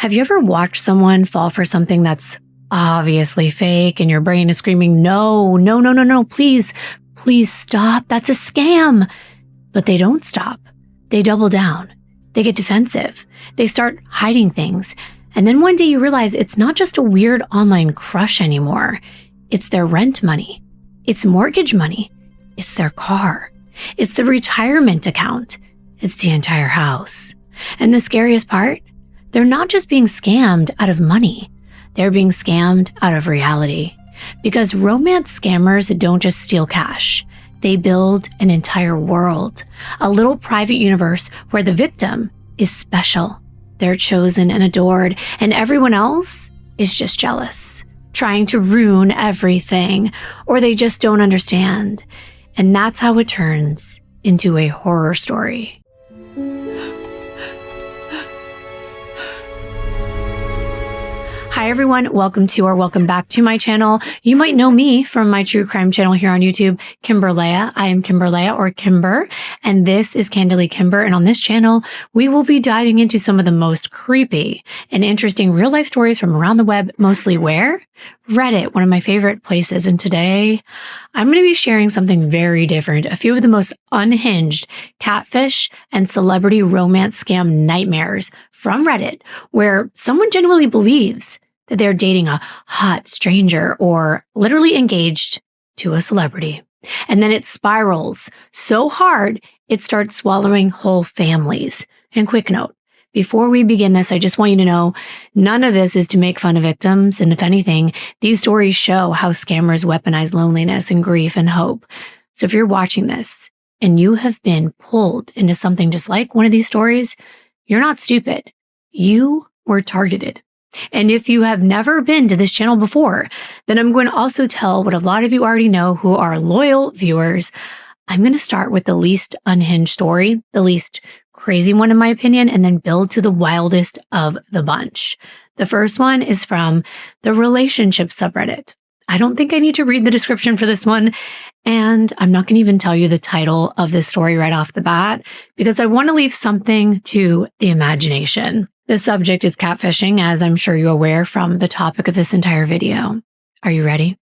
Have you ever watched someone fall for something that's obviously fake and your brain is screaming, no, no, no, no, no, please, please stop. That's a scam. But they don't stop. They double down. They get defensive. They start hiding things. And then one day you realize it's not just a weird online crush anymore. It's their rent money. It's mortgage money. It's their car. It's the retirement account. It's the entire house. And the scariest part? They're not just being scammed out of money. They're being scammed out of reality. Because romance scammers don't just steal cash. They build an entire world, a little private universe where the victim is special. They're chosen and adored, and everyone else is just jealous, trying to ruin everything, or they just don't understand. And that's how it turns into a horror story. Hi everyone, welcome back to my channel. You might know me from my true crime channel here on YouTube, Kimbyrleigha. I am Kimbyrleigha or Kimbyr, and this is Candidly Kimbyr. And on this channel, we will be diving into some of the most creepy and interesting real life stories from around the web, mostly where? Reddit, one of my favorite places. And today, I'm going to be sharing something very different. A few of the most unhinged catfish and celebrity romance scam nightmares from Reddit, where someone genuinely believes that they're dating a hot stranger or literally engaged to a celebrity. And then it spirals so hard, it starts swallowing whole families. And quick note, before we begin this, I just want you to know, none of this is to make fun of victims. And if anything, these stories show how scammers weaponize loneliness and grief and hope. So if you're watching this and you have been pulled into something just like one of these stories, you're not stupid. You were targeted. And if you have never been to this channel before, then I'm going to also tell what a lot of you already know who are loyal viewers. I'm going to start with the least unhinged story, the least crazy one in my opinion, and then build to the wildest of the bunch. The first one is from the relationship subreddit. I don't think I need to read the description for this one, and I'm not going to even tell you the title of this story right off the bat, because I want to leave something to the imagination. The subject is catfishing, as I'm sure you're aware from the topic of this entire video. Are you ready?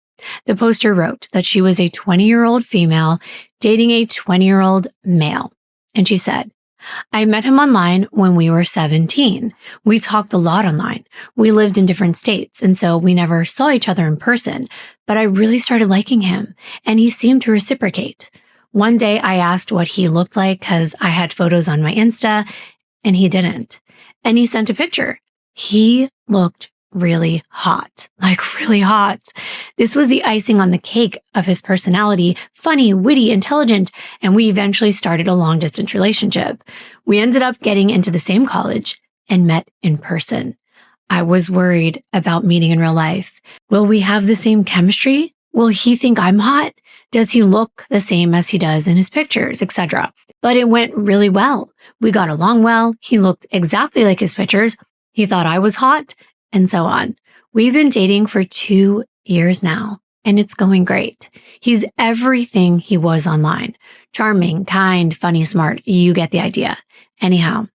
The poster wrote that she was a 20-year-old female dating a 20-year-old male. And she said, I met him online when we were 17. We talked a lot online. We lived in different states, and so we never saw each other in person. But I really started liking him, and he seemed to reciprocate. One day I asked what he looked like because I had photos on my Insta, and he didn't. And he sent a picture. He looked really hot, like really hot. This was the icing on the cake of his personality, funny, witty, intelligent, and we eventually started a long-distance relationship. We ended up getting into the same college and met in person. I was worried about meeting in real life. Will we have the same chemistry? Will he think I'm hot? Does he look the same as he does in his pictures, etc.? But it went really well. We got along well. He looked exactly like his pictures. He thought I was hot, and so on. We've been dating for 2 years now, and it's going great. He's everything he was online. Charming, kind, funny, smart. You get the idea. Anyhow,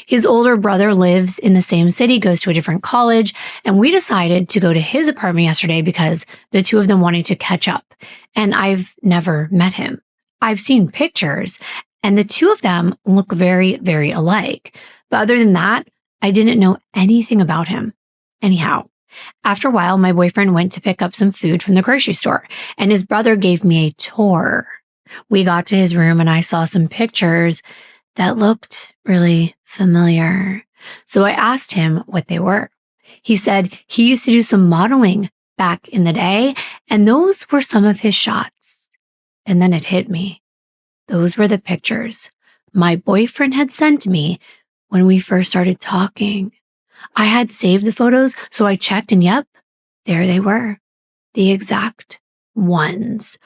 his older brother lives in the same city, goes to a different college, and we decided to go to his apartment yesterday because the two of them wanted to catch up. And I've never met him. I've seen pictures, and the two of them look very, very alike. But other than that, I didn't know anything about him. Anyhow, after a while, my boyfriend went to pick up some food from the grocery store, and his brother gave me a tour. We got to his room, and I saw some pictures that looked really familiar. So I asked him what they were. He said he used to do some modeling back in the day, and those were some of his shots. And then it hit me. Those were the pictures my boyfriend had sent me when we first started talking. I had saved the photos, so I checked, and yep, there they were. The exact ones.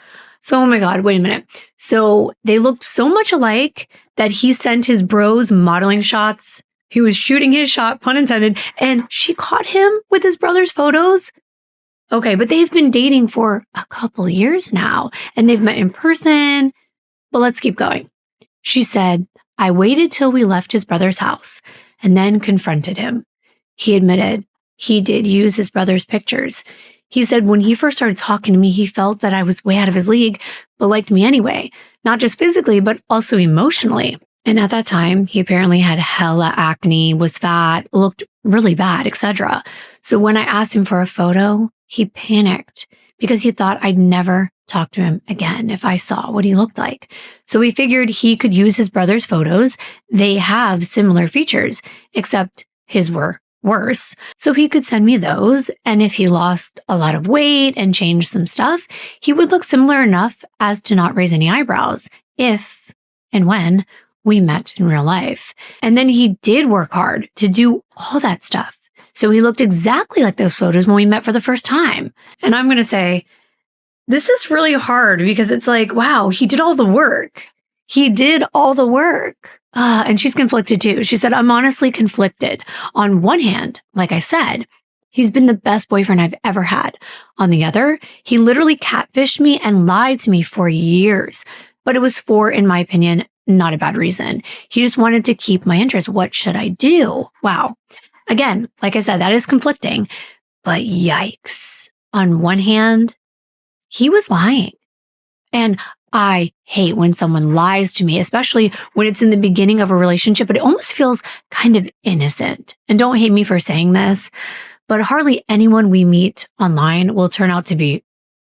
So, oh my God, wait a minute. So they looked so much alike that he sent his bros modeling shots. He was shooting his shot, pun intended, and she caught him with his brother's photos. Okay, but they've been dating for a couple years now, and they've met in person. But let's keep going. She said, I waited till we left his brother's house and then confronted him. He admitted he did use his brother's pictures. He said when he first started talking to me, he felt that I was way out of his league, but liked me anyway, not just physically, but also emotionally. And at that time, he apparently had hella acne, was fat, looked really bad, etc. So when I asked him for a photo, he panicked because he thought I'd never talk to him again if I saw what he looked like. So he figured he could use his brother's photos. They have similar features, except his were worse. So he could send me those. And if he lost a lot of weight and changed some stuff, he would look similar enough as to not raise any eyebrows if and when we met in real life. And then he did work hard to do all that stuff. So he looked exactly like those photos when we met for the first time. And I'm going to say, this is really hard because it's like, wow, he did all the work. He did all the work. And she's conflicted too. She said, I'm honestly conflicted. On one hand, like I said, he's been the best boyfriend I've ever had. On the other, he literally catfished me and lied to me for years. But it was for, in my opinion, not a bad reason. He just wanted to keep my interest. What should I do? Wow. Again, like I said, that is conflicting. But yikes. On one hand, he was lying. And I hate when someone lies to me, especially when it's in the beginning of a relationship, but it almost feels kind of innocent. And don't hate me for saying this, but hardly anyone we meet online will turn out to be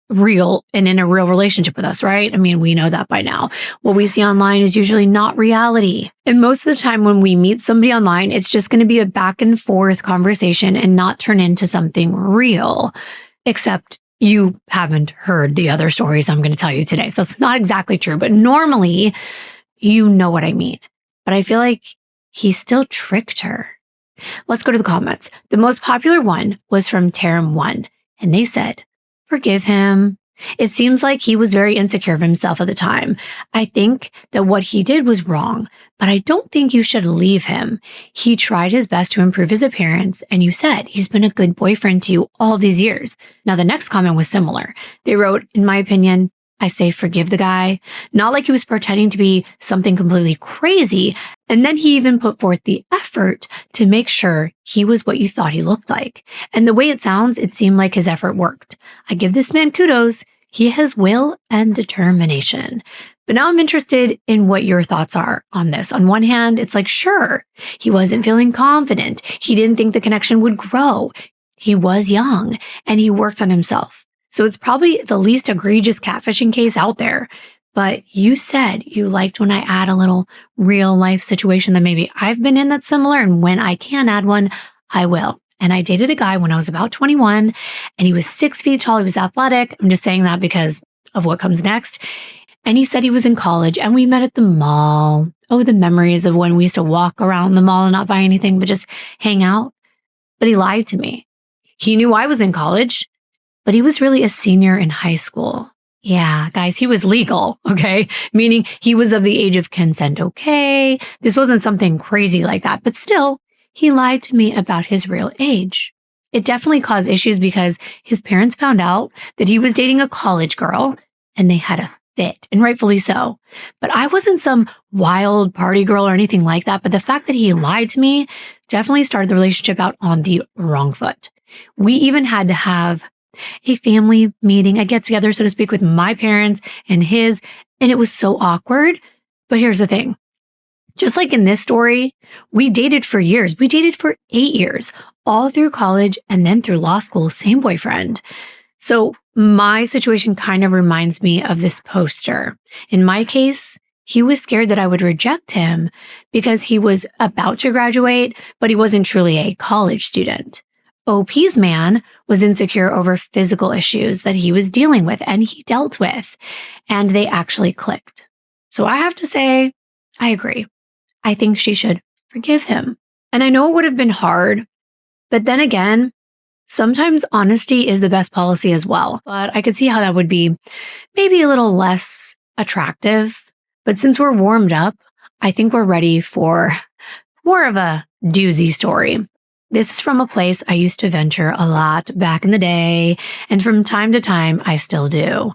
real and in a real relationship with us, right? I mean, we know that by now. What we see online is usually not reality. And most of the time when we meet somebody online, it's just going to be a back and forth conversation and not turn into something real, except you haven't heard the other stories I'm going to tell you today. So it's not exactly true, but normally you know what I mean. But I feel like he still tricked her. Let's go to the comments. The most popular one was from Taram1, and they said, forgive him. It seems like he was very insecure of himself at the time. I think that what he did was wrong, but I don't think you should leave him. He tried his best to improve his appearance, and you said he's been a good boyfriend to you all these years. Now, the next comment was similar. They wrote, in my opinion, I say forgive the guy. Not like he was pretending to be something completely crazy. And then he even put forth the effort to make sure he was what you thought he looked like. And the way it sounds, it seemed like his effort worked. I give this man kudos. He has will and determination. But now I'm interested in what your thoughts are on this. On one hand, it's like, sure, he wasn't feeling confident. He didn't think the connection would grow. He was young and he worked on himself. So it's probably the least egregious catfishing case out there. But you said you liked when I add a little real life situation that maybe I've been in that's similar. And when I can add one, I will. And I dated a guy when I was about 21 and he was 6 feet tall. He was athletic. I'm just saying that because of what comes next. And he said he was in college and we met at the mall. Oh, the memories of when we used to walk around the mall and not buy anything, but just hang out. But he lied to me. He knew I was in college, but he was really a senior in high school. Yeah, guys, he was legal, okay? Meaning he was of the age of consent, okay? This wasn't something crazy like that, but still, he lied to me about his real age. It definitely caused issues because his parents found out that he was dating a college girl and they had a fit, and rightfully so. But I wasn't some wild party girl or anything like that, but the fact that he lied to me definitely started the relationship out on the wrong foot. We even had to have a family meeting, a get together, so to speak, with my parents and his, and it was so awkward. But here's the thing. Just like in this story, we dated for years. We dated for 8 years, all through college and then through law school, same boyfriend. So my situation kind of reminds me of this poster. In my case, he was scared that I would reject him because he was about to graduate, but he wasn't truly a college student. OP's man was insecure over physical issues that he was dealing with and he dealt with, and they actually clicked. So I have to say, I agree. I think she should forgive him. And I know it would have been hard, but then again, sometimes honesty is the best policy as well. But I could see how that would be maybe a little less attractive. But since we're warmed up, I think we're ready for more of a doozy story. This is from a place I used to venture a lot back in the day, and from time to time, I still do.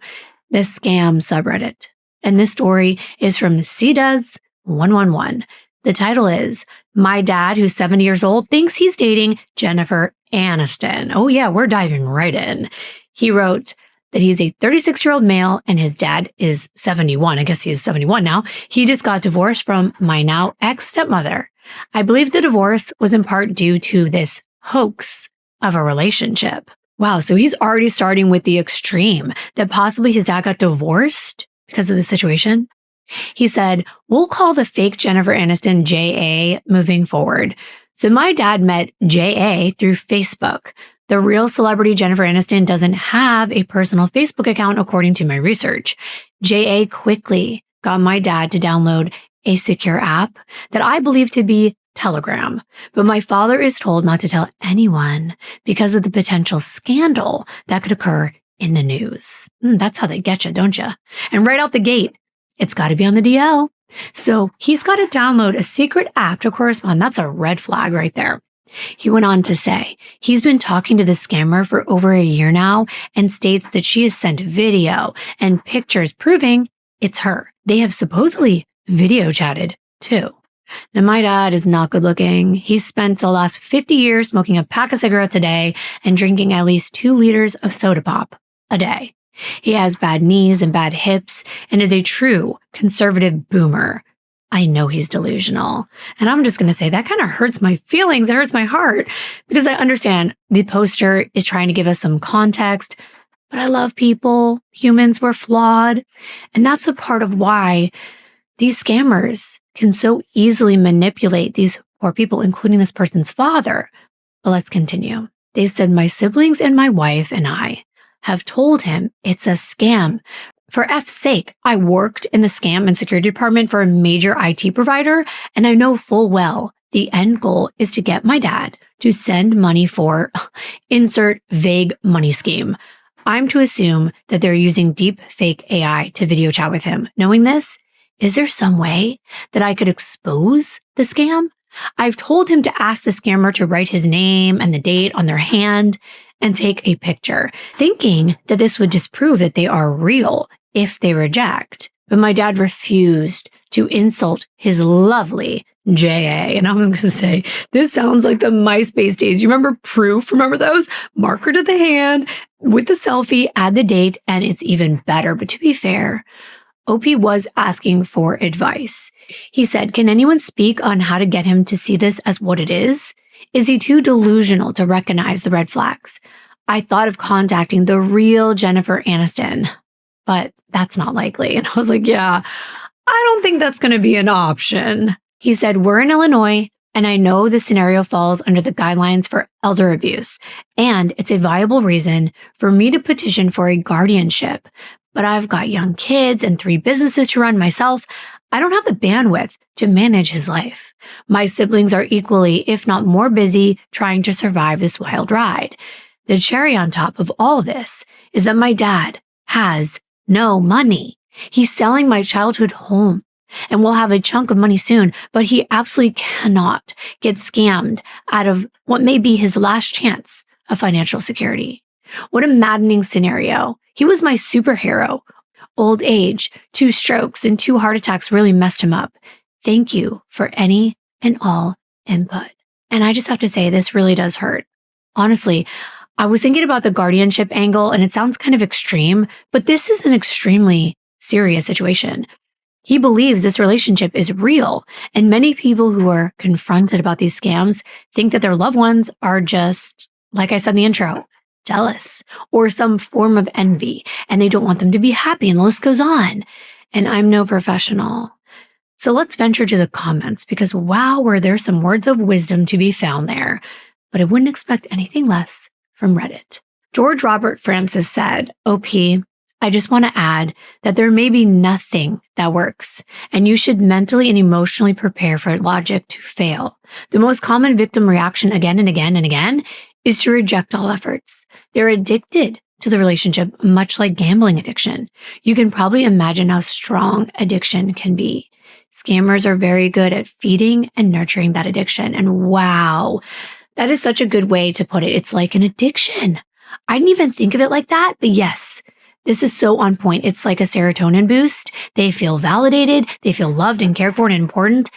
The scam subreddit. And this story is from CDoes111. The title is, My Dad, who's 70 years old, thinks he's dating Jennifer Aniston. Oh yeah, we're diving right in. He wrote that he's a 36-year-old male and his dad is 71. I guess he's 71 now. He just got divorced from my now ex-stepmother. I believe the divorce was in part due to this hoax of a relationship. Wow, so he's already starting with the extreme that possibly his dad got divorced because of the situation. He said, we'll call the fake Jennifer Aniston J.A. moving forward. So my dad met J.A. through Facebook. The real celebrity Jennifer Aniston doesn't have a personal Facebook account, according to my research. J.A. quickly got my dad to download a secure app that I believe to be Telegram. But my father is told not to tell anyone because of the potential scandal that could occur in the news. That's how they get you, don't you? And right out the gate, it's got to be on the DL. So he's got to download a secret app to correspond. That's a red flag right there. He went on to say he's been talking to the scammer for over a year now and states that she has sent video and pictures proving it's her. They have supposedly video chatted too. Now, my dad is not good looking. He's spent the last 50 years smoking a pack of cigarettes a day and drinking at least 2 liters of soda pop a day. He has bad knees and bad hips and is a true conservative boomer. I know he's delusional. And I'm just going to say that kind of hurts my feelings. It hurts my heart because I understand the poster is trying to give us some context, but I love people. Humans were flawed. And that's a part of why these scammers can so easily manipulate these poor people, including this person's father. But let's continue. They said, my siblings and my wife and I have told him it's a scam. For F's sake, I worked in the scam and security department for a major IT provider, and I know full well the end goal is to get my dad to send money for insert vague money scheme. I'm to assume that they're using deep fake AI to video chat with him. Knowing this, is there some way that I could expose the scam? I've told him to ask the scammer to write his name and the date on their hand and take a picture, thinking that this would disprove that they are real if they reject. But my dad refused to insult his lovely J.A. And I was going to say, this sounds like the MySpace days. You remember Proof? Remember those? Marker to the hand with the selfie, add the date, and it's even better. But to be fair, OP was asking for advice. He said, can anyone speak on how to get him to see this as what it is? Is he too delusional to recognize the red flags? I thought of contacting the real Jennifer Aniston, but that's not likely. And I was like, yeah, I don't think that's going to be an option. He said, we're in Illinois, and I know the scenario falls under the guidelines for elder abuse, and it's a viable reason for me to petition for a guardianship. But I've got young kids and 3 businesses to run myself. I don't have the bandwidth to manage his life. My siblings are equally, if not more busy, trying to survive this wild ride. The cherry on top of all of this is that my dad has no money. He's selling my childhood home and will have a chunk of money soon, but he absolutely cannot get scammed out of what may be his last chance of financial security. What a maddening scenario. He was my superhero. Old age, 2 strokes, and 2 heart attacks really messed him up. Thank you for any and all input. And I just have to say, this really does hurt. Honestly, I was thinking about the guardianship angle, and it sounds kind of extreme, but this is an extremely serious situation. He believes this relationship is real, and many people who are confronted about these scams think that their loved ones are just, like I said in the intro, jealous or some form of envy, and they don't want them to be happy, and the list goes on. And I'm no professional. So let's venture to the comments, because wow, were there some words of wisdom to be found there, but I wouldn't expect anything less from Reddit. George Robert Francis said, OP, I just want to add that there may be nothing that works, and you should mentally and emotionally prepare for logic to fail. The most common victim reaction again and again and again is to reject all efforts. They're addicted to the relationship, much like gambling addiction. You can probably imagine how strong addiction can be. Scammers are very good at feeding and nurturing that addiction. And wow, that is such a good way to put it. It's like an addiction. I didn't even think of it like that, but yes, this is so on point. It's like a serotonin boost. They feel validated. They feel loved and cared for and important.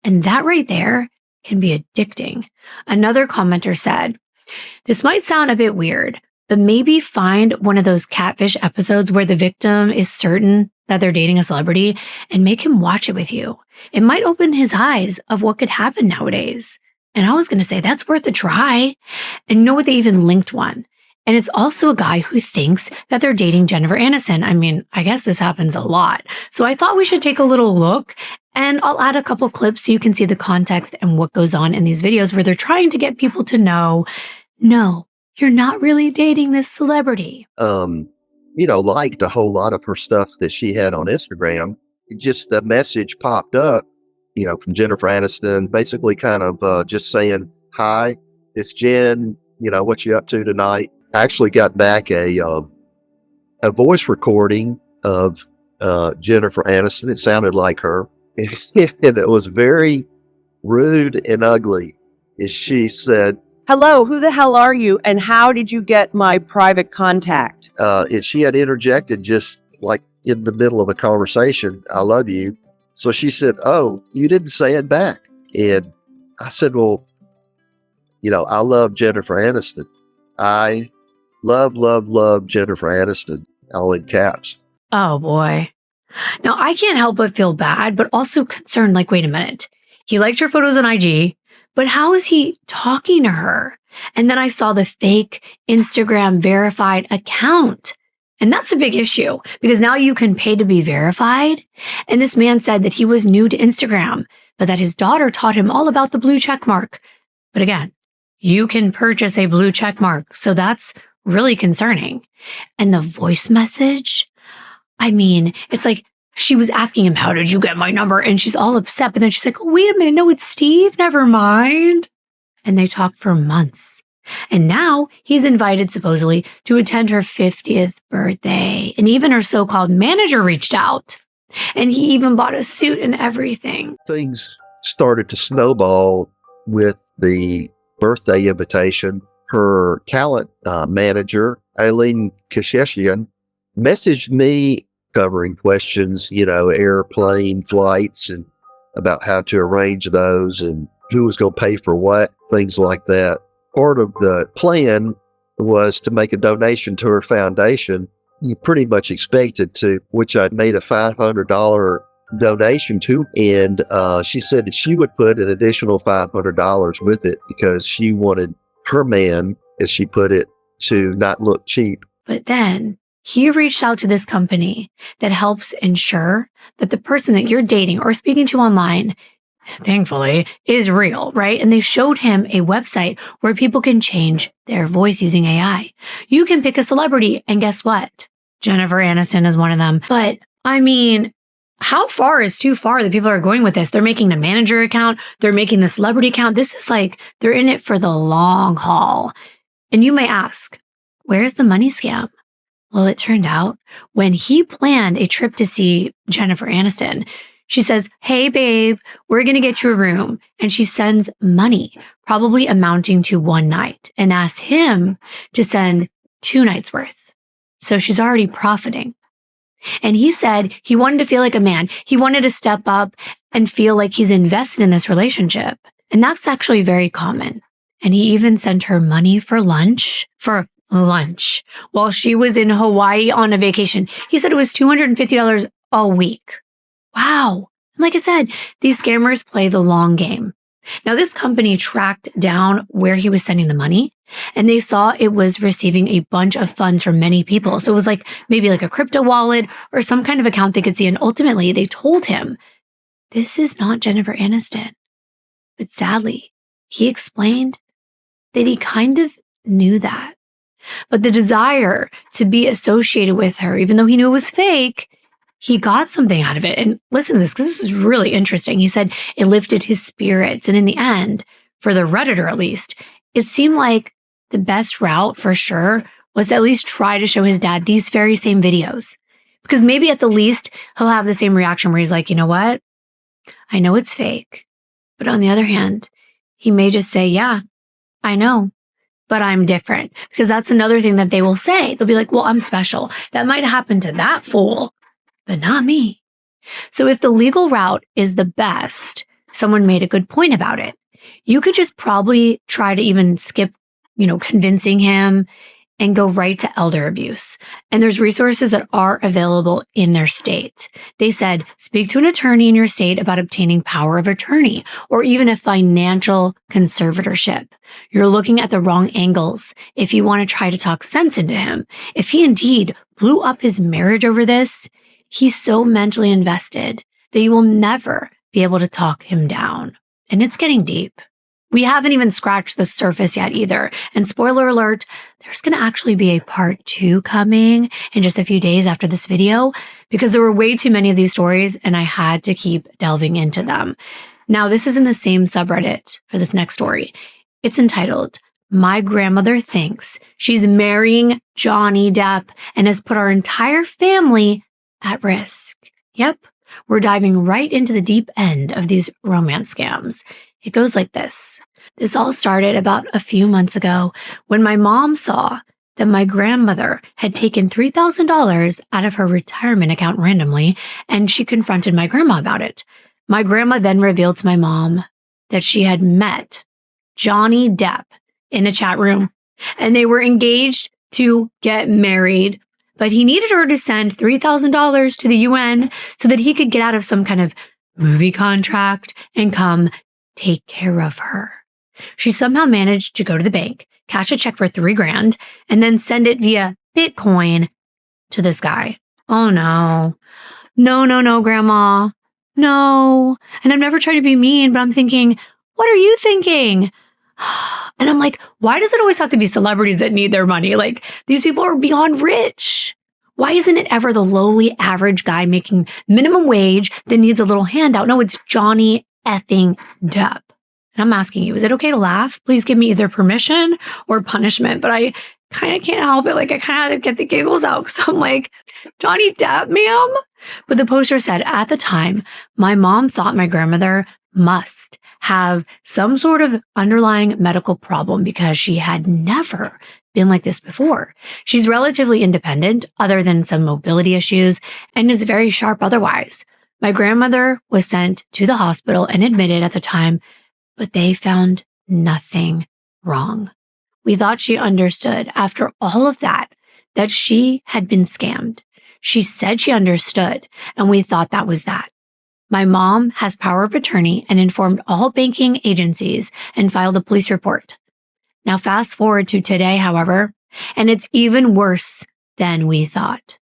And that right there can be addicting. Another commenter said, this might sound a bit weird, but maybe find one of those catfish episodes where the victim is certain that they're dating a celebrity and make him watch it with you. It might open his eyes of what could happen nowadays. And I was going to say that's worth a try. And you know what? They even linked one. And it's also a guy who thinks that they're dating Jennifer Aniston. I mean, I guess this happens a lot. So I thought we should take a little look, and I'll add a couple clips so you can see the context and what goes on in these videos where they're trying to get people to know, no, you're not really dating this celebrity. Liked a whole lot of her stuff that she had on Instagram. Just the message popped up, from Jennifer Aniston, basically kind of just saying, hi, it's Jen, what you up to tonight? I actually got back a voice recording of Jennifer Aniston. It sounded like her. And it was very rude and ugly. As she said, hello, who the hell are you? And how did you get my private contact? And she had interjected just like in the middle of a conversation, I love you. So she said, oh, you didn't say it back. And I said, well, I love Jennifer Aniston. I love Jennifer Aniston, all in caps. Oh boy. Now I can't help but feel bad, but also concerned, like, wait a minute. He liked her photos on IG, but how is he talking to her? And then I saw the fake Instagram verified account. And that's a big issue because now you can pay to be verified. And this man said that he was new to Instagram, but that his daughter taught him all about the blue check mark. But again, you can purchase a blue check mark. So that's really concerning. And the voice message, I mean, it's like she was asking him, how did you get my number? And she's all upset. But then she's like, oh, wait a minute. No, it's Steve. Never mind. And they talked for months. And now he's invited supposedly to attend her 50th birthday. And even her so-called manager reached out. And he even bought a suit and everything. Things started to snowball with the birthday invitation. Her talent manager, Aileen Kasheshian, messaged me covering questions, airplane flights and about how to arrange those and who was going to pay for what, things like that. Part of the plan was to make a donation to her foundation. You pretty much expected to, which I'd made a $500 donation to. And she said that she would put an additional $500 with it because she wanted her man, as she put it, to not look cheap. But then he reached out to this company that helps ensure that the person that you're dating or speaking to online, thankfully, is real, right? And they showed him a website where people can change their voice using AI. You can pick a celebrity, and guess what? Jennifer Aniston is one of them. But I mean, how far is too far that people are going with this? They're making the manager account. They're making the celebrity account. This is like, they're in it for the long haul. And you may ask, where's the money scam? Well, it turned out when he planned a trip to see Jennifer Aniston, she says, hey, babe, we're going to get you a room. And she sends money, probably amounting to one night, and asks him to send 2 nights worth. So she's already profiting. And he said he wanted to feel like a man. He wanted to step up and feel like he's invested in this relationship. And that's actually very common. And he even sent her money for lunch while she was in Hawaii on a vacation. He said it was $250 a week. Wow. And like I said, these scammers play the long game. Now, this company tracked down where he was sending the money, and they saw it was receiving a bunch of funds from many people. So it was like maybe like a crypto wallet or some kind of account they could see. And ultimately, they told him, this is not Jennifer Aniston. But sadly, he explained that he kind of knew that. But the desire to be associated with her, even though he knew it was fake, he got something out of it. And listen to this, because this is really interesting. He said it lifted his spirits. And in the end, for the Redditor at least, it seemed like the best route for sure was to at least try to show his dad these very same videos. Because maybe at the least, he'll have the same reaction where he's like, you know what? I know it's fake. But on the other hand, he may just say, yeah, I know, but I'm different. Because that's another thing that they will say. They'll be like, well, I'm special. That might happen to that fool, but not me. So if the legal route is the best, someone made a good point about it. You could just probably try to even skip, convincing him and go right to elder abuse. And there's resources that are available in their state. They said, speak to an attorney in your state about obtaining power of attorney or even a financial conservatorship. You're looking at the wrong angles if you want to try to talk sense into him. If he indeed blew up his marriage over this, he's so mentally invested that you will never be able to talk him down. And it's getting deep. We haven't even scratched the surface yet either. And spoiler alert, there's going to actually be a part 2 coming in just a few days after this video because there were way too many of these stories and I had to keep delving into them. Now, this is in the same subreddit for this next story. It's entitled, My Grandmother Thinks She's Marrying Johnny Depp and Has Put Our Entire Family at Risk. Yep, we're diving right into the deep end of these romance scams. It goes like this. This all started about a few months ago when my mom saw that my grandmother had taken $3,000 out of her retirement account randomly, and she confronted my grandma about it. My grandma then revealed to my mom that she had met Johnny Depp in a chat room, and they were engaged to get married. But he needed her to send $3,000 to the UN so that he could get out of some kind of movie contract and come take care of her. She somehow managed to go to the bank, cash a check for $3,000, and then send it via Bitcoin to this guy. Oh no. No, Grandma. No. And I'm never trying to be mean, but I'm thinking, what are you thinking? And I'm like, why does it always have to be celebrities that need their money? Like, these people are beyond rich. Why isn't it ever the lowly average guy making minimum wage that needs a little handout? No, it's Johnny effing Depp. And I'm asking you, is it okay to laugh? Please give me either permission or punishment. But I kind of can't help it. Like, I kind of get the giggles out because I'm like, Johnny Depp, ma'am? But the poster said, at the time, my mom thought my grandmother must have some sort of underlying medical problem because she had never been like this before. She's relatively independent, other than some mobility issues, and is very sharp otherwise. My grandmother was sent to the hospital and admitted at the time, but they found nothing wrong. We thought she understood after all of that she had been scammed. She said she understood, and we thought that was that. My mom has power of attorney and informed all banking agencies and filed a police report. Now fast forward to today, however, and it's even worse than we thought.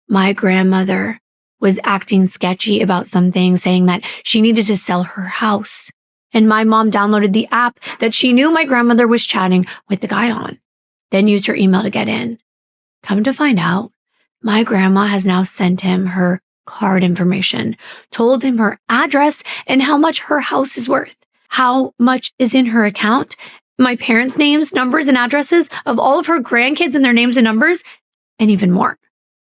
My grandmother was acting sketchy about something, saying that she needed to sell her house. And my mom downloaded the app that she knew my grandmother was chatting with the guy on, then used her email to get in. Come to find out, my grandma has now sent him her card information, told him her address and how much her house is worth, how much is in her account, my parents' names, numbers, and addresses of all of her grandkids and their names and numbers, and even more.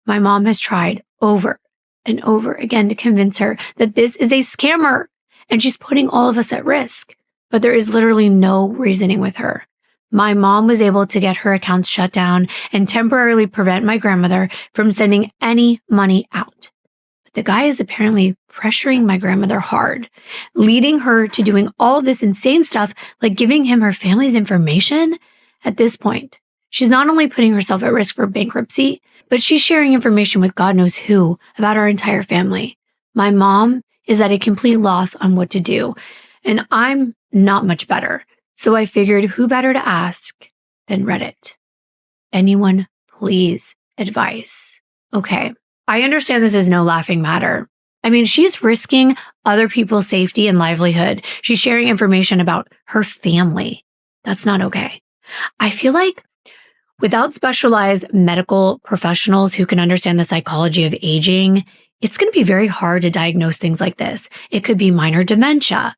My mom has tried over and over again to convince her that this is a scammer and she's putting all of us at risk. But there is literally no reasoning with her. My mom was able to get her accounts shut down and temporarily prevent my grandmother from sending any money out. But the guy is apparently pressuring my grandmother hard, leading her to doing all this insane stuff like giving him her family's information. At this point, she's not only putting herself at risk for bankruptcy, but she's sharing information with God knows who about our entire family. My mom is at a complete loss on what to do, and I'm not much better. So I figured who better to ask than Reddit. Anyone, please, advice. Okay, I understand this is no laughing matter. I mean, she's risking other people's safety and livelihood. She's sharing information about her family. That's not okay. I feel like without specialized medical professionals who can understand the psychology of aging, it's going to be very hard to diagnose things like this. It could be minor dementia,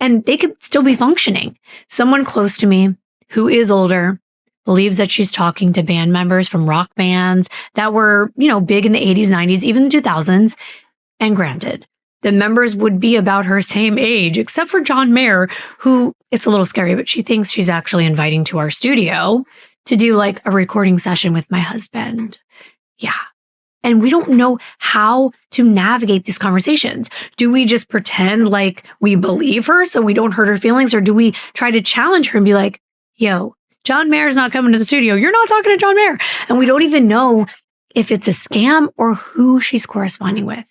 and they could still be functioning. Someone close to me who is older believes that she's talking to band members from rock bands that were, big in the 80s, 90s, even the 2000s. And granted, the members would be about her same age, except for John Mayer, who, it's a little scary, but she thinks she's actually inviting to our studio to do like a recording session with my husband. Yeah. And we don't know how to navigate these conversations. Do we just pretend like we believe her so we don't hurt her feelings? Or do we try to challenge her and be like, yo, John Mayer's not coming to the studio. You're not talking to John Mayer. And we don't even know if it's a scam or who she's corresponding with.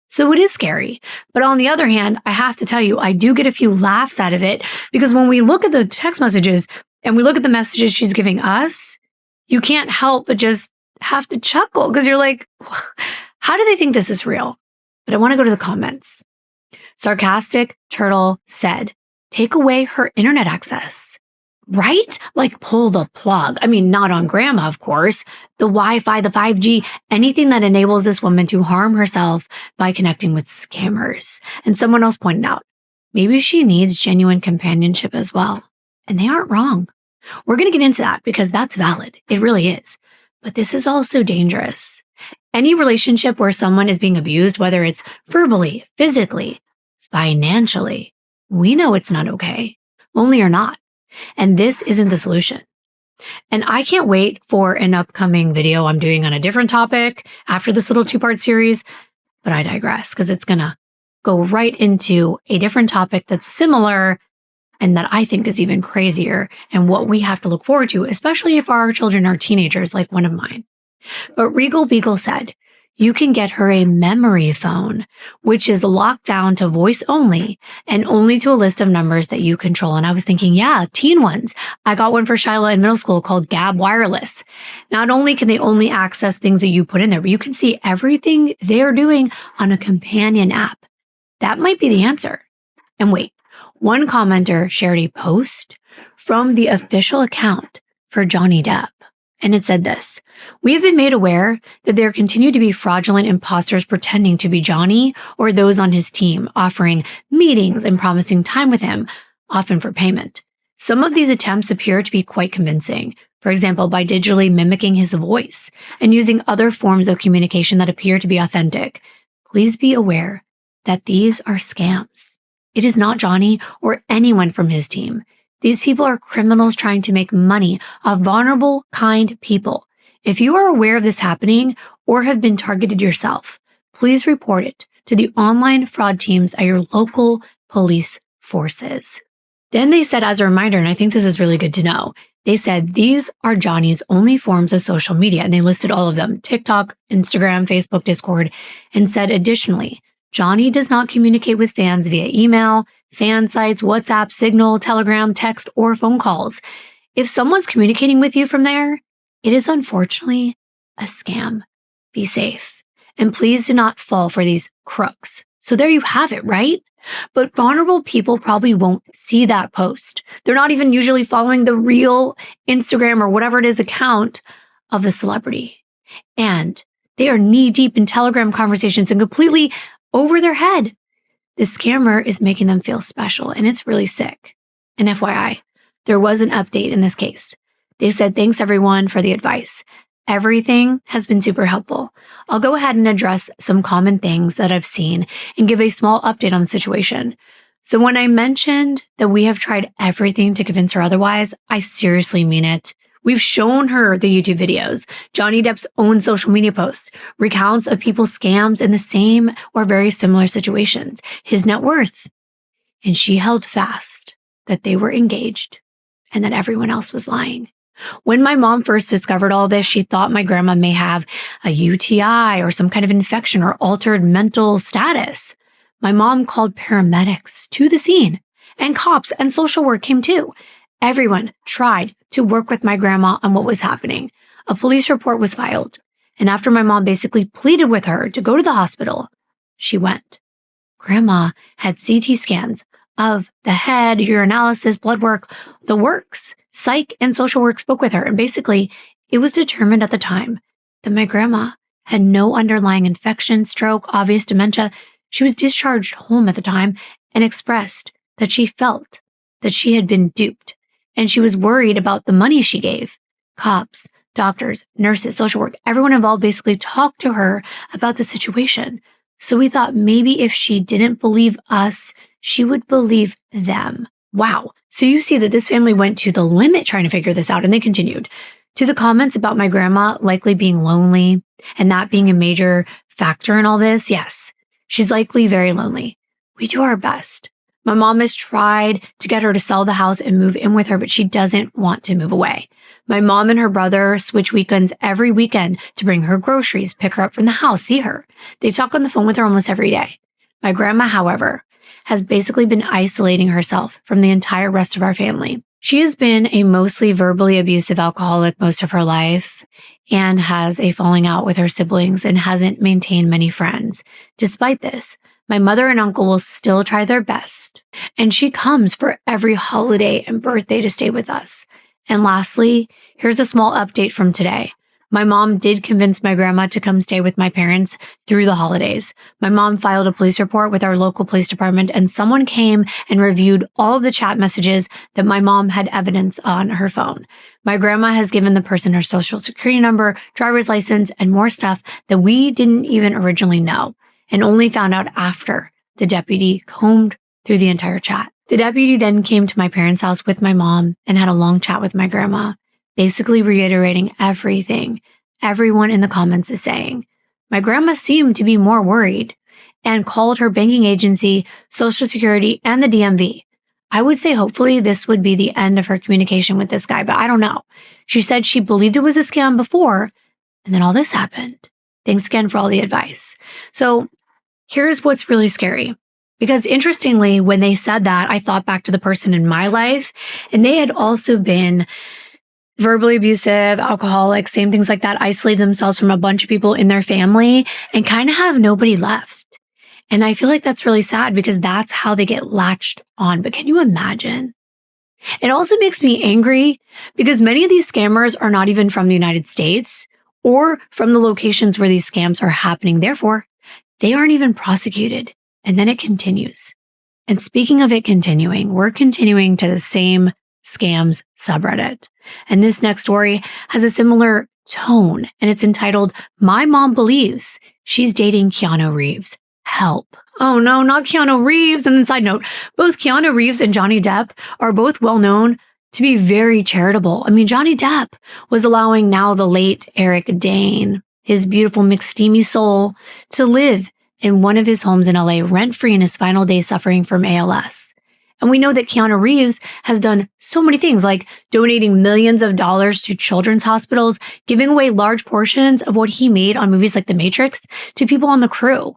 So it is scary. But on the other hand, I have to tell you, I do get a few laughs out of it because when we look at the text messages and we look at the messages she's giving us, you can't help but just have to chuckle because you're like, how do they think this is real? But I want to go to the comments. Sarcastic Turtle said, take away her internet access. Right? Like pull the plug. I mean, not on grandma, of course. The Wi-Fi, the 5G, anything that enables this woman to harm herself by connecting with scammers. And someone else pointed out, maybe she needs genuine companionship as well. And they aren't wrong. We're going to get into that because that's valid. It really is. But this is also dangerous. Any relationship where someone is being abused, whether it's verbally, physically, financially, we know it's not okay, lonely or not. And this isn't the solution. And I can't wait for an upcoming video I'm doing on a different topic after this little 2-part series, but I digress because it's going to go right into a different topic that's similar and that I think is even crazier and what we have to look forward to, especially if our children are teenagers like one of mine. But Regal Beagle said, you can get her a memory phone, which is locked down to voice only and only to a list of numbers that you control. And I was thinking, yeah, teen ones. I got one for Shyla in middle school called Gab Wireless. Not only can they only access things that you put in there, but you can see everything they're doing on a companion app. That might be the answer. And wait, one commenter shared a post from the official account for Johnny Depp. And it said this, we have been made aware that there continue to be fraudulent imposters pretending to be Johnny or those on his team, offering meetings and promising time with him, often for payment. Some of these attempts appear to be quite convincing, for example, by digitally mimicking his voice and using other forms of communication that appear to be authentic. Please be aware that these are scams. It is not Johnny or anyone from his team. These people are criminals trying to make money off vulnerable, kind people. If you are aware of this happening or have been targeted yourself, please report it to the online fraud teams at your local police forces. Then they said as a reminder, and I think this is really good to know, they said these are Johnny's only forms of social media, and they listed all of them, TikTok, Instagram, Facebook, Discord, and said additionally, Johnny does not communicate with fans via email, fan sites, WhatsApp, Signal, Telegram, text, or phone calls. If someone's communicating with you from there, it is unfortunately a scam. Be safe. And please do not fall for these crooks. So there you have it, right? But vulnerable people probably won't see that post. They're not even usually following the real Instagram or whatever it is account of the celebrity. And they are knee deep in Telegram conversations and completely over their head. The scammer is making them feel special, and it's really sick. And FYI, there was an update in this case. They said, thanks everyone for the advice. Everything has been super helpful. I'll go ahead and address some common things that I've seen and give a small update on the situation. So when I mentioned that we have tried everything to convince her otherwise, I seriously mean it. We've shown her the YouTube videos, Johnny Depp's own social media posts, recounts of people's scams in the same or very similar situations, his net worth. And she held fast that they were engaged and that everyone else was lying. When my mom first discovered all this, she thought my grandma may have a UTI or some kind of infection or altered mental status. My mom called paramedics to the scene, and cops and social work came too. Everyone tried to work with my grandma on what was happening. A police report was filed, and after my mom basically pleaded with her to go to the hospital, she went. Grandma had CT scans of the head, urinalysis, blood work, the works. Psych and social work spoke with her, and basically, it was determined at the time that my grandma had no underlying infection, stroke, obvious dementia. She was discharged home at the time and expressed that she felt that she had been duped, and she was worried about the money she gave. Cops, doctors, nurses, social work, everyone involved basically talked to her about the situation. So we thought maybe if she didn't believe us, she would believe them. Wow. So you see that this family went to the limit trying to figure this out, and they continued. To the comments about my grandma likely being lonely, And that being a major factor in all this, yes, she's likely very lonely. We do our best. My mom has tried to get her to sell the house and move in with her, but she doesn't want to move away. My mom and her brother switch weekends every weekend to bring her groceries, pick her up from the house, see her. They talk on the phone with her almost every day. My grandma, however, has basically been isolating herself from the entire rest of our family. She has been a mostly verbally abusive alcoholic most of her life and has a falling out with her siblings and hasn't maintained many friends. Despite this, my mother and uncle will still try their best, and she comes for every holiday and birthday to stay with us. And lastly, here's a small update from today. My mom did convince my grandma to come stay with my parents through the holidays. My mom filed a police report with our local police department, and someone came and reviewed all of the chat messages that my mom had evidence on her phone. My grandma has given the person her social security number, driver's license, and more stuff that we didn't even originally know, and only found out after the deputy combed through the entire chat. The deputy then came to my parents' house with my mom and had a long chat with my grandma, basically reiterating everything everyone in the comments is saying. My grandma seemed to be more worried and called her banking agency, Social Security, and the DMV. I would say hopefully this would be the end of her communication with this guy, but I don't know. She said she believed it was a scam before, and then all this happened. Thanks again for all the advice. So here's what's really scary. Because interestingly, when they said that, I thought back to the person in my life, and they had also been verbally abusive, alcoholic, same things like that, isolate themselves from a bunch of people in their family and kind of have nobody left. And I feel like that's really sad because that's how they get latched on. But can you imagine? It also makes me angry because many of these scammers are not even from the United States or from the locations where these scams are happening. Therefore, they aren't even prosecuted. And then it continues. And speaking of it continuing, we're continuing to the same scams subreddit. And this next story has a similar tone, and it's entitled, "My Mom Believes She's Dating Keanu Reeves. Help." Oh no, not Keanu Reeves. And then side note, both Keanu Reeves and Johnny Depp are both well known to be very charitable. I mean, Johnny Depp was allowing now the late Eric Dane, his beautiful McSteamy soul, to live in one of his homes in LA rent-free in his final days suffering from ALS. And we know that Keanu Reeves has done so many things like donating millions of dollars to children's hospitals, giving away large portions of what he made on movies like The Matrix to people on the crew.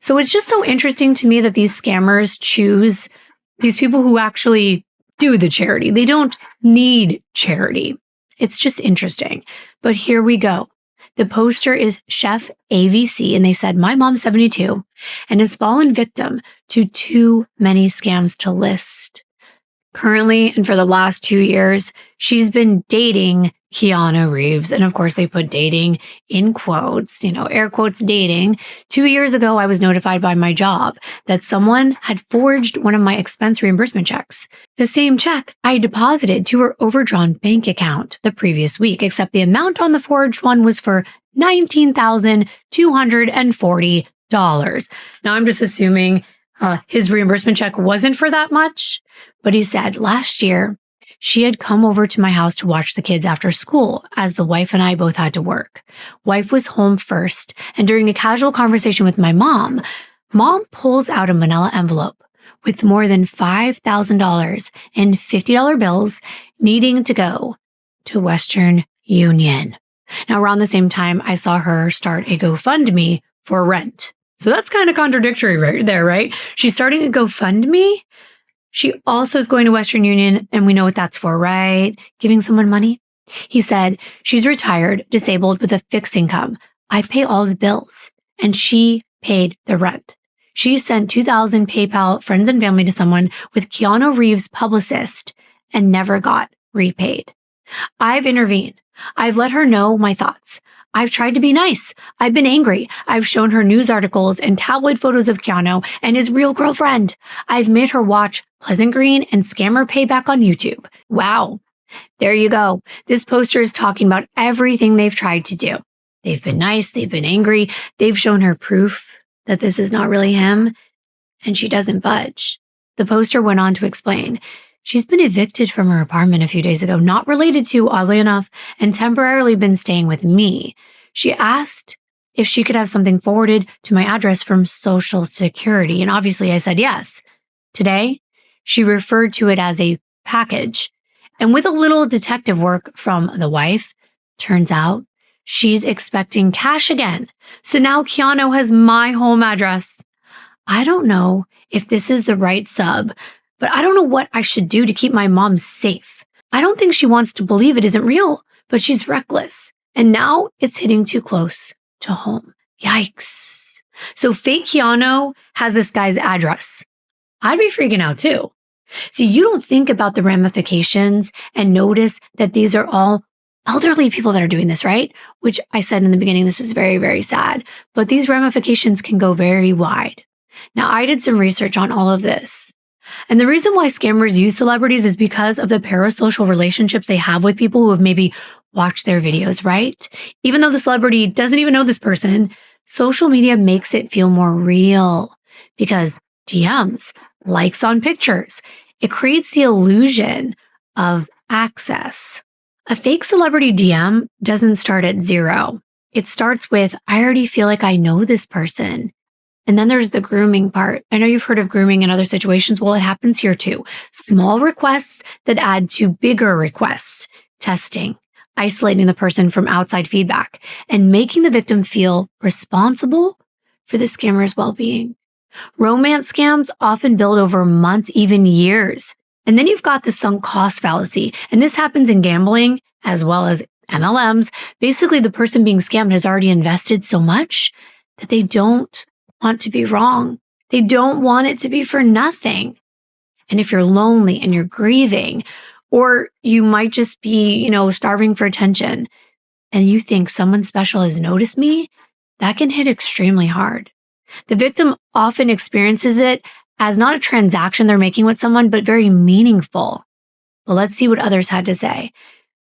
So it's just so interesting to me that these scammers choose these people who actually do the charity. They don't need charity. It's just interesting. But here we go. The poster is Chef AVC, and they said, "My mom's 72 and has fallen victim to too many scams to list. Currently, and for the last 2 years, she's been dating Keanu Reeves." And of course, they put dating in quotes, air quotes dating. 2 years ago, I was notified by my job that someone had forged one of my expense reimbursement checks. The same check I deposited to her overdrawn bank account the previous week, except the amount on the forged one was for $19,240. Now, I'm just assuming his reimbursement check wasn't for that much, but he said last year, she had come over to my house to watch the kids after school, as the wife and I both had to work. Wife was home first, and during a casual conversation with my mom pulls out a manila envelope with more than $5,000 in $50 bills needing to go to Western Union. Now, around the same time, I saw her start a GoFundMe for rent. So that's kind of contradictory right there, right? She's starting a GoFundMe. She also is going to Western Union, and we know what that's for, right? Giving someone money. He said, she's retired, disabled with a fixed income. I pay all the bills, and she paid the rent. She sent $2,000 PayPal friends and family to someone with Keanu Reeves' publicist and never got repaid. I've intervened. I've let her know my thoughts. I've tried to be nice. I've been angry. I've shown her news articles and tabloid photos of Keanu and his real girlfriend. I've made her watch Pleasant Green and Scammer Payback on YouTube. Wow. There you go. This poster is talking about everything they've tried to do. They've been nice. They've been angry. They've shown her proof that this is not really him, and she doesn't budge. The poster went on to explain, she's been evicted from her apartment a few days ago, not related to, oddly enough, and temporarily been staying with me. She asked if she could have something forwarded to my address from Social Security. And obviously I said yes. Today, she referred to it as a package. And with a little detective work from the wife, turns out she's expecting cash again. So now Keanu has my home address. I don't know if this is the right sub, but I don't know what I should do to keep my mom safe. I don't think she wants to believe it isn't real, but she's reckless. And now it's hitting too close to home. Yikes. So fake Keanu has this guy's address. I'd be freaking out too. So you don't think about the ramifications and notice that these are all elderly people that are doing this, right? Which I said in the beginning, this is very, very sad, but these ramifications can go very wide. Now, I did some research on all of this. And the reason why scammers use celebrities is because of the parasocial relationships they have with people who have maybe watched their videos, right? Even though the celebrity doesn't even know this person, social media makes it feel more real because DMs, likes on pictures, it creates the illusion of access. A fake celebrity DM doesn't start at 0. It starts with, I already feel like I know this person. And then there's the grooming part. I know you've heard of grooming in other situations. Well, it happens here too. Small requests that add to bigger requests. Testing, isolating the person from outside feedback, and making the victim feel responsible for the scammer's well-being. Romance scams often build over months, even years. And then you've got the sunk cost fallacy. And this happens in gambling as well as MLMs. Basically, the person being scammed has already invested so much that they don't want to be wrong. They don't want it to be for nothing. And if you're lonely and you're grieving, or you might just be, starving for attention, and you think someone special has noticed me, that can hit extremely hard. The victim often experiences it as not a transaction they're making with someone, but very meaningful. Well, let's see what others had to say.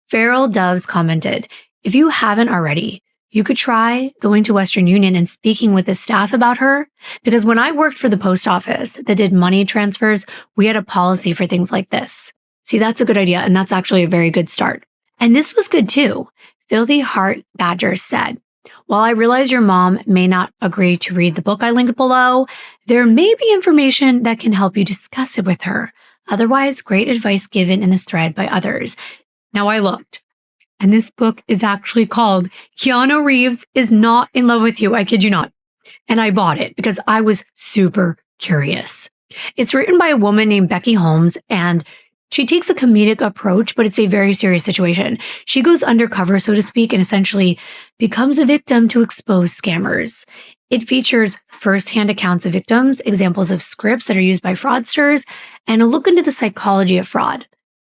Feral Doves commented, if you haven't already, you could try going to Western Union and speaking with the staff about her, because when I worked for the post office that did money transfers, we had a policy for things like this. See, that's a good idea, and that's actually a very good start. And this was good too. Filthy Heart Badger said, while I realize your mom may not agree to read the book I linked below, there may be information that can help you discuss it with her. Otherwise, great advice given in this thread by others. Now I looked, and this book is actually called Keanu Reeves is Not in Love with You. I kid you not. And I bought it because I was super curious. It's written by a woman named Becky Holmes, and she takes a comedic approach, but it's a very serious situation. She goes undercover, so to speak, and essentially becomes a victim to expose scammers. It features firsthand accounts of victims, examples of scripts that are used by fraudsters, and a look into the psychology of fraud.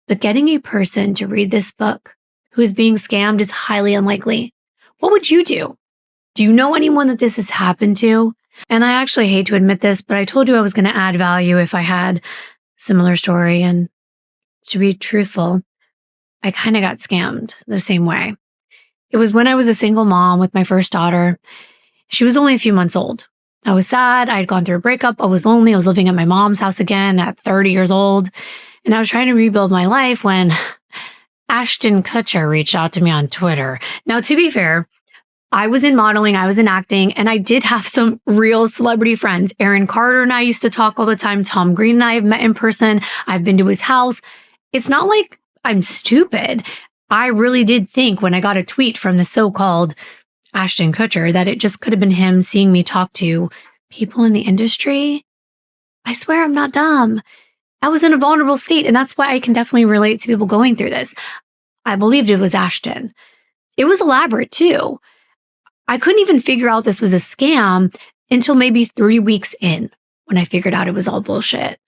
But getting a person to read this book who is being scammed is highly unlikely. What would you do? Do you know anyone that this has happened to? And I actually hate to admit this, but I told you I was going to add value if I had a similar story, and to be truthful, I kind of got scammed the same way. It was when I was a single mom with my first daughter. She was only a few months old. I was sad. I had gone through a breakup. I was lonely. I was living at my mom's house again at 30 years old. And I was trying to rebuild my life when Ashton Kutcher reached out to me on Twitter. Now, to be fair, I was in modeling, I was in acting, and I did have some real celebrity friends. Aaron Carter and I used to talk all the time. Tom Green and I have met in person. I've been to his house. It's not like I'm stupid. I really did think when I got a tweet from the so-called Ashton Kutcher that it just could have been him seeing me talk to people in the industry. I swear I'm not dumb. I was in a vulnerable state, and that's why I can definitely relate to people going through this. I believed it was Ashton. It was elaborate too. I couldn't even figure out this was a scam until maybe 3 weeks in when I figured out it was all bullshit.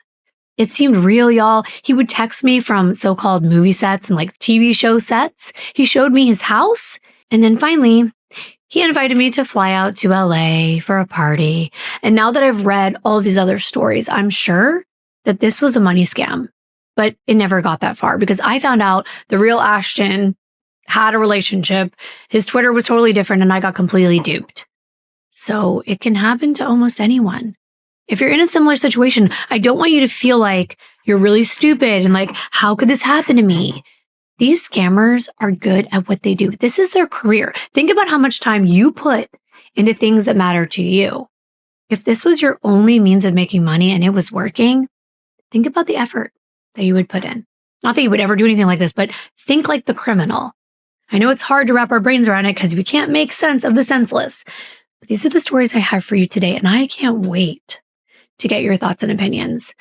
It seemed real, y'all. He would text me from so-called movie sets and like TV show sets. He showed me his house. And then finally, he invited me to fly out to LA for a party. And now that I've read all of these other stories, I'm sure that this was a money scam. But it never got that far because I found out the real Ashton had a relationship. His Twitter was totally different and I got completely duped. So it can happen to almost anyone. If you're in a similar situation, I don't want you to feel like you're really stupid and like, how could this happen to me? These scammers are good at what they do. This is their career. Think about how much time you put into things that matter to you. If this was your only means of making money and it was working, think about the effort that you would put in. Not that you would ever do anything like this, but think like the criminal. I know it's hard to wrap our brains around it because we can't make sense of the senseless. But these are the stories I have for you today, and I can't wait to get your thoughts and opinions.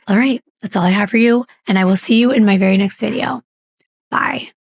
All right, that's all I have for you, and I will see you in my very next video. Bye.